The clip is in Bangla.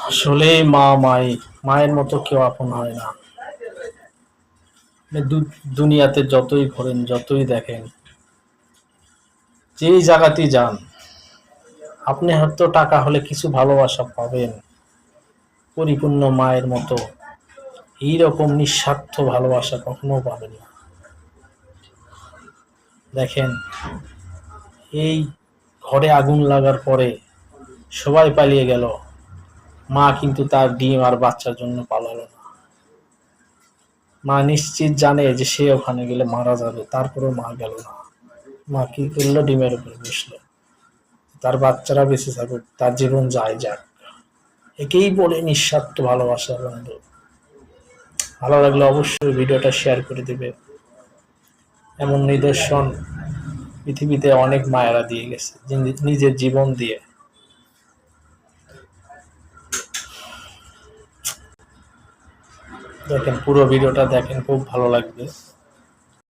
আসলে মায়ের মতো কেউ আপন হয় না। দুনিয়াতে যতই ঘোরেন, যতই দেখেন, যেই জায়গাতেই যান, আপনি হয়তো টাকা হলে কিছু ভালোবাসা পাবেন, পরিপূর্ণ মায়ের মতো এইরকম নিঃস্বার্থ ভালোবাসা কখনো পাবেন না। দেখেন, এই ঘরে আগুন লাগার পরে সবাই পালিয়ে গেল, মা কিন্তু তার ডিম আর বাচ্চার জন্য পালালো না। মা নিশ্চিত জানে যে সে ওখানে গেলে মারা যাবে, তারপরেও মা গেল না। মা কি করলো? ডিমের উপরে বসলো, তার বাচ্চারা বেঁচে থাকুক, তার জীবন যায় যাক। একেই বলে নিঃস্বার্থ ভালোবাসা। বন্ধু, ভালো লাগলে অবশ্যই ভিডিওটা শেয়ার করে দিবে। এমন নিদর্শন পৃথিবীতে অনেক মায়েরা দিয়ে গেছে, নিজের জীবন দিয়ে। দেখেন, পুরো ভিডিওটা দেখেন, খুব ভালো লাগবে।